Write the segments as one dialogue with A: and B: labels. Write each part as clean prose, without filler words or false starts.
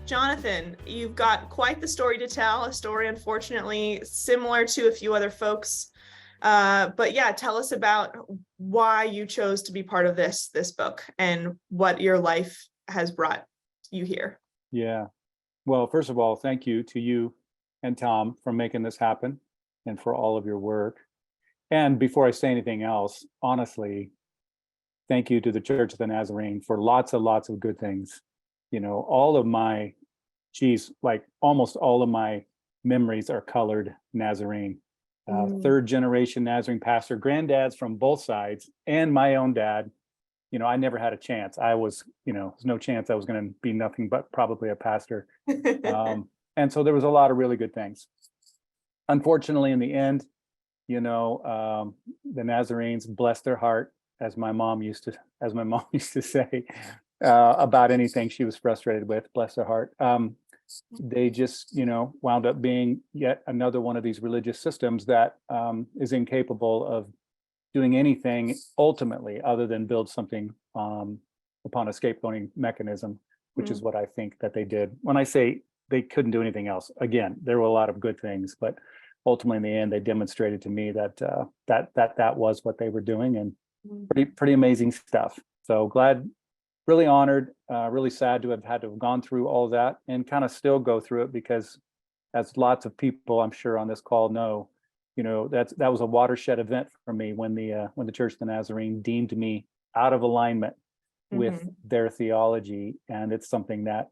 A: Jonathan, you've got quite the story to tell, a story unfortunately similar to a few other folks. But yeah, tell us about why you chose to be part of this book and what your life has brought you here.
B: Yeah. Well, first of all, thank you to you and Tom for making this happen and for all of your work. And before I say anything else, honestly, thank you to the Church of the Nazarene for lots of good things. All of my, like almost all of my memories are colored Nazarene. Third generation Nazarene pastor, granddads from both sides, and my own dad. I never had a chance. There's no chance I was going to be nothing but probably a pastor. And so there was a lot of really good things. Unfortunately, in the end, the Nazarenes, bless their heart, as my mom used to say, about anything she was frustrated with, bless their heart. They just, wound up being yet another one of these religious systems that is incapable of doing anything ultimately other than build something upon a scapegoating mechanism, which is what I think that they did. When I say they couldn't do anything else, again, there were a lot of good things, but ultimately in the end, they demonstrated to me that that was what they were doing, and pretty amazing stuff. So glad, really honored, really sad to have had to have gone through all of that and kind of still go through it, because as lots of people I'm sure on this call know, that was a watershed event for me when the Church of the Nazarene deemed me out of alignment with their theology, and it's something that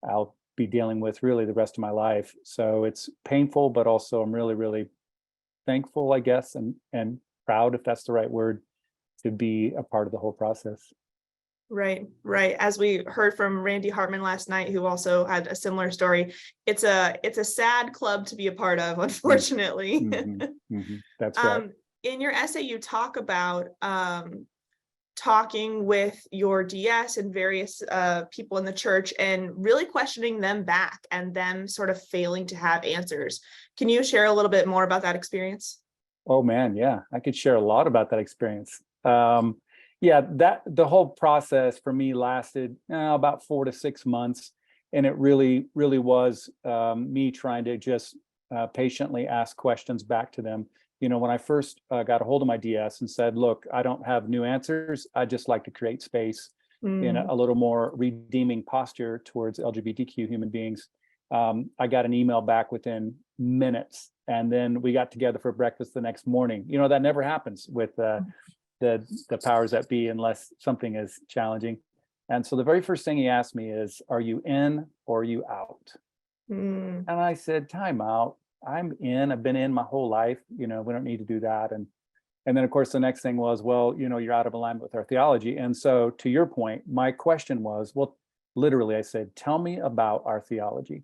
B: I'll be dealing with really the rest of my life. So it's painful, but also I'm really thankful, I guess, and proud, if that's the right word, to be a part of the whole process.
A: Right. As we heard from Randy Hartman last night, who also had a similar story, it's a sad club to be a part of, unfortunately.
B: That's right.
A: In your essay, you talk about talking with your DS and various people in the church and really questioning them back and them sort of failing to have answers. Can you share a little bit more about that experience?
B: Oh man, yeah, I could share a lot about that experience. That the whole process for me lasted about 4 to 6 months, and it really was me trying to just patiently ask questions back to them. When I first got a hold of my DS and said, look, I don't have new answers, I just like to create space in a little more redeeming posture towards LGBTQ human beings. I got an email back within minutes, and then we got together for breakfast the next morning. That never happens with the powers that be unless something is challenging. And so the very first thing he asked me is, are you in or are you out? And I said, time out. I'm in. I've been in my whole life. We don't need to do that. And then, of course, the next thing was, well, you're out of alignment with our theology. And so to your point, my question was, well, literally, I said, tell me about our theology.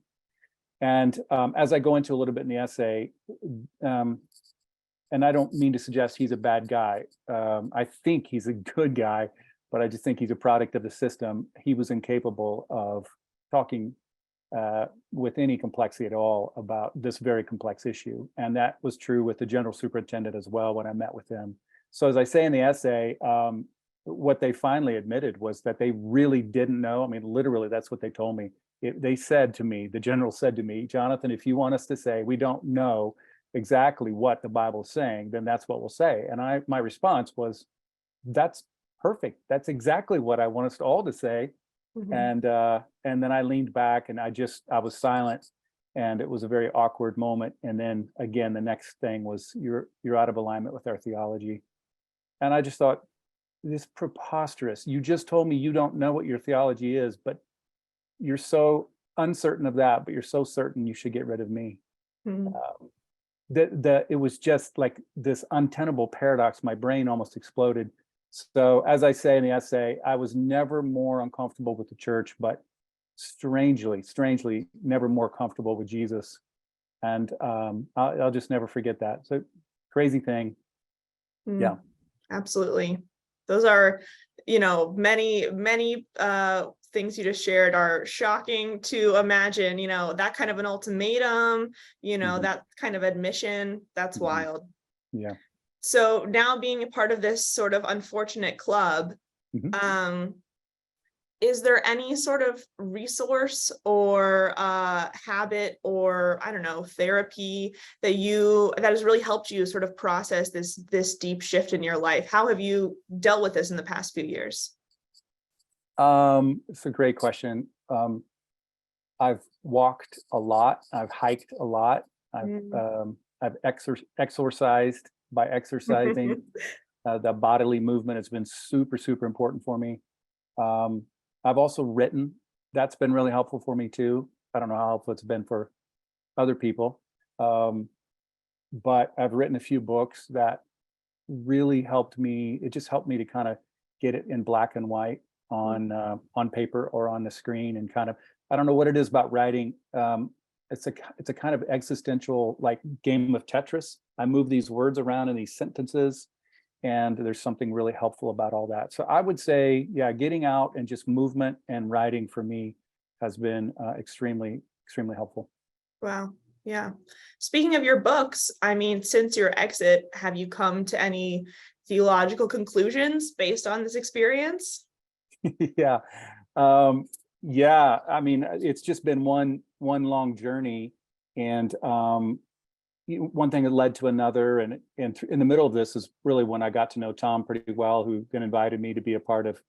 B: And as I go into a little bit in the essay, and I don't mean to suggest he's a bad guy. I think he's a good guy, but I just think he's a product of the system. He was incapable of talking with any complexity at all about this very complex issue. And that was true with the general superintendent as well when I met with him. So as I say in the essay, what they finally admitted was that they really didn't know. I mean, literally, that's what they told me. They said to me, the general said to me, Jonathan, if you want us to say we don't know exactly what the Bible is saying, then that's what we'll say. And my response was, that's perfect. That's exactly what I want us all to say. And then I leaned back and I was silent, and it was a very awkward moment. And then again, the next thing was, you're out of alignment with our theology. And I just thought, this is preposterous. You just told me you don't know what your theology is, but you're so uncertain of that, but you're so certain you should get rid of me. It was just like this untenable paradox. My brain almost exploded. So as I say in the essay, I was never more uncomfortable with the church, but strangely, never more comfortable with Jesus. And I'll just never forget that. So crazy thing. Yeah.
A: Absolutely. Those are, many things you just shared are shocking to imagine, that kind of an ultimatum, that kind of admission. That's wild.
B: Yeah.
A: So now being a part of this sort of unfortunate club, is there any sort of resource or habit or, I don't know, therapy that has really helped you sort of process this deep shift in your life? How have you dealt with this in the past few years?
B: It's a great question. I've walked a lot. I've hiked a lot. I've exercised by exercising. The bodily movement has been super, super important for me. I've also written. That's been really helpful for me too. I don't know how helpful it's been for other people. But I've written a few books that really helped me. It just helped me to kind of get it in black and white on paper or on the screen, and kind of, I don't know what it is about writing. It's a kind of existential, like, game of Tetris. I move these words around in these sentences, and there's something really helpful about all that. So I would say, yeah, getting out and just movement and writing for me has been extremely, extremely helpful.
A: Wow. Yeah. Speaking of your books, I mean, since your exit, have you come to any theological conclusions based on this experience?
B: Yeah. Yeah. I mean, it's just been one long journey, and one thing that led to another, and in the middle of this is really when I got to know Tom pretty well, who then invited me to be a part of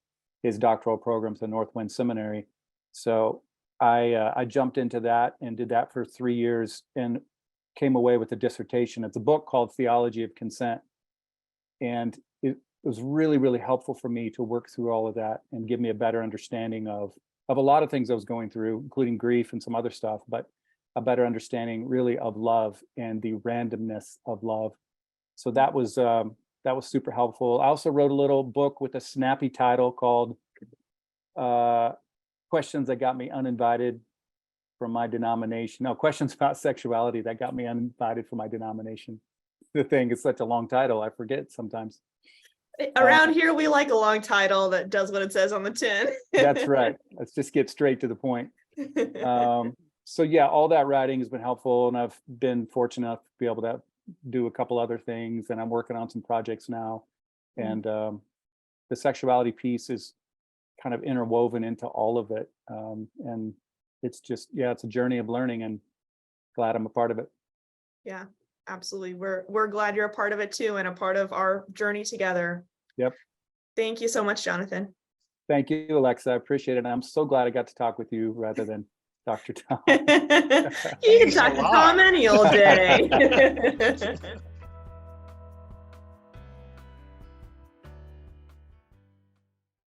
B: his doctoral programs at Northwind Seminary. So I jumped into that and did that for 3 years, and came away with a dissertation. It's a book called Theology of Consent, and it was really, really helpful for me to work through all of that and give me a better understanding of a lot of things I was going through, including grief and some other stuff, but a better understanding really of love and the randomness of love. So that was super helpful. I also wrote a little book with a snappy title called Questions That Got Me Uninvited from My Denomination. No, Questions About Sexuality That Got Me Uninvited from My Denomination. The thing is such a long title, I forget sometimes.
A: Around here, we like a long title that does what it says on the tin.
B: That's right. Let's just get straight to the point. So yeah, all that writing has been helpful, and I've been fortunate enough to be able to do a couple other things, and I'm working on some projects now. And the sexuality piece is kind of interwoven into all of it. And it's just, yeah, it's a journey of learning, and glad I'm a part of it.
A: Yeah, absolutely. We're glad you're a part of it too, and a part of our journey together.
B: Yep.
A: Thank you so much, Jonathan.
B: Thank you, Alexa. I appreciate it. And I'm so glad I got to talk with you rather than Dr. Tom.
A: You can talk to Tom any old day.